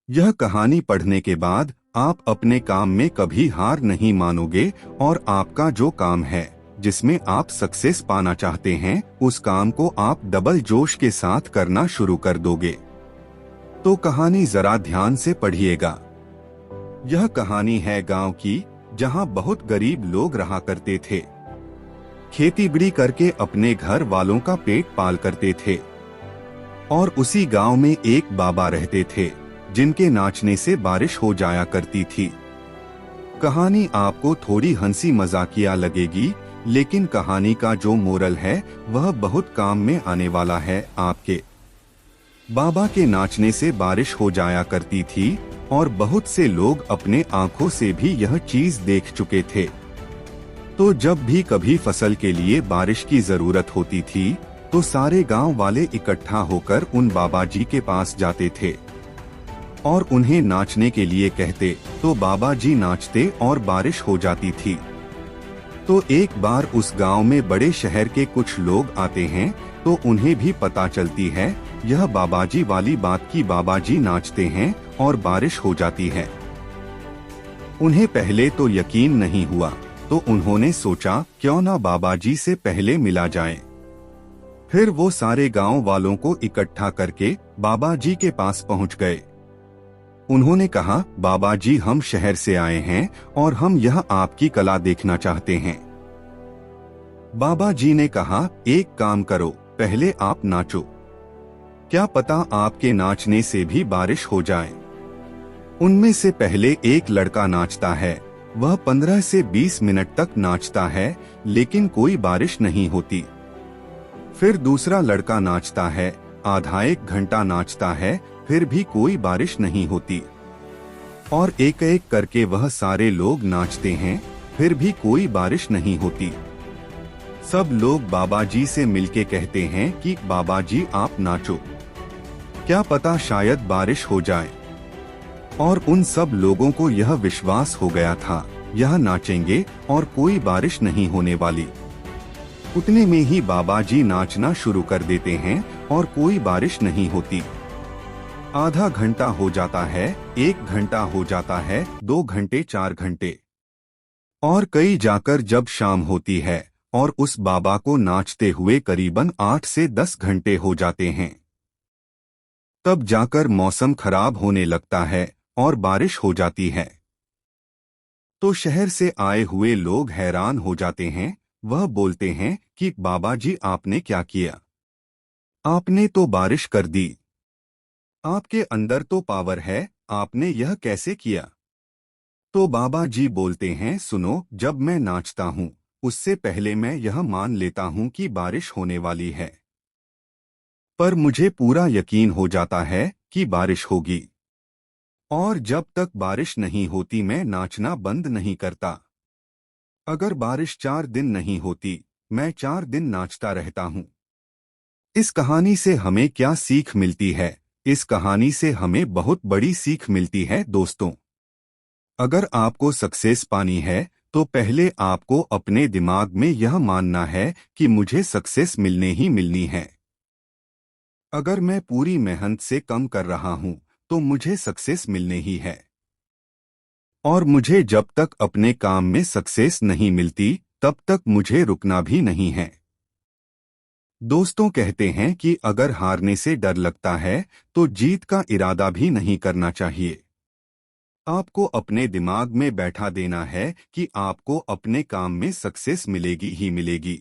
यह कहानी पढ़ने के बाद आप अपने काम में कभी हार नहीं मानोगे और आपका जो काम है जिसमें आप सक्सेस पाना चाहते हैं उस काम को आप डबल जोश के साथ करना शुरू कर दोगे। तो कहानी जरा ध्यान से पढ़िएगा। यह कहानी है गांव की, जहां बहुत गरीब लोग रहा करते थे। खेती बाड़ी करके अपने घर वालों का पेट पाल करते थे। और उसी गांव में एक बाबा रहते थे जिनके नाचने से बारिश हो जाया करती थी। कहानी आपको थोड़ी हंसी मजाकिया लगेगी, लेकिन कहानी का जो मोरल है वह बहुत काम में आने वाला है। आपके बाबा के नाचने से बारिश हो जाया करती थी और बहुत से लोग अपने आंखों से भी यह चीज देख चुके थे। तो जब भी कभी फसल के लिए बारिश की जरूरत होती थी तो सारे गांव वाले इकट्ठा होकर उन बाबा जी के पास जाते थे और उन्हें नाचने के लिए कहते, तो बाबा जी नाचते और बारिश हो जाती थी। तो एक बार उस गांव में बड़े शहर के कुछ लोग आते हैं तो उन्हें भी पता चलती है यह बाबाजी वाली बात की बाबा जी नाचते हैं और बारिश हो जाती है। उन्हें पहले तो यकीन नहीं हुआ, तो उन्होंने सोचा क्यों ना बाबा जी से पहले मिला जाए। फिर वो सारे गांव वालों को इकट्ठा करके बाबा जी के पास पहुंच गए। उन्होंने कहा, बाबा जी हम शहर से आए हैं और हम यह आपकी कला देखना चाहते हैं। बाबा जी ने कहा, एक काम करो, पहले आप नाचो, क्या पता आपके नाचने से भी बारिश हो जाए। उनमें से पहले एक लड़का नाचता है, वह 15 से 20 मिनट तक नाचता है लेकिन कोई बारिश नहीं होती। फिर दूसरा लड़का नाचता है, आधा एक घंटा नाचता है, फिर भी कोई बारिश नहीं होती। और एक एक करके वह सारे लोग नाचते हैं, फिर भी कोई बारिश नहीं होती। सब लोग बाबा जी से मिलके कहते हैं कि बाबा जी आप नाचो, क्या पता शायद बारिश हो जाए। और उन सब लोगों को यह विश्वास हो गया था यह नाचेंगे और कोई बारिश नहीं होने वाली। उतने में ही बाबा जी नाचना शुरू कर देते हैं और कोई बारिश नहीं होती। आधा घंटा हो जाता है, 1 घंटा हो जाता है, 2 घंटे, 4 घंटे, और कई जाकर जब शाम होती है और उस बाबा को नाचते हुए करीबन 8 से 10 घंटे हो जाते हैं। तब जाकर मौसम खराब होने लगता है और बारिश हो जाती है। तो शहर से आए हुए लोग हैरान हो जाते हैं। वह बोलते हैं कि बाबा जी आपने क्या किया, आपने तो बारिश कर दी, आपके अंदर तो पावर है, आपने यह कैसे किया। तो बाबा जी बोलते हैं, सुनो, जब मैं नाचता हूँ उससे पहले मैं यह मान लेता हूँ कि बारिश होने वाली है, पर मुझे पूरा यकीन हो जाता है कि बारिश होगी। और जब तक बारिश नहीं होती मैं नाचना बंद नहीं करता। अगर बारिश 4 दिन नहीं होती मैं 4 दिन नाचता रहता हूँ। इस कहानी से हमें क्या सीख मिलती है? इस कहानी से हमें बहुत बड़ी सीख मिलती है दोस्तों। अगर आपको सक्सेस पानी है तो पहले आपको अपने दिमाग में यह मानना है कि मुझे सक्सेस मिलने ही मिलनी है। अगर मैं पूरी मेहनत से कम कर रहा हूँ तो मुझे सक्सेस मिलने ही है। और मुझे जब तक अपने काम में सक्सेस नहीं मिलती तब तक मुझे रुकना भी नहीं है। दोस्तों कहते हैं कि अगर हारने से डर लगता है तो जीत का इरादा भी नहीं करना चाहिए। आपको अपने दिमाग में बैठा देना है कि आपको अपने काम में सक्सेस मिलेगी ही मिलेगी।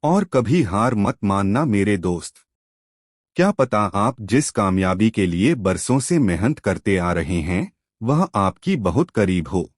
और कभी हार मत मानना मेरे दोस्त। क्या पता आप जिस कामयाबी के लिए बरसों से मेहनत करते आ रहे हैं वह आपकी बहुत करीब हो।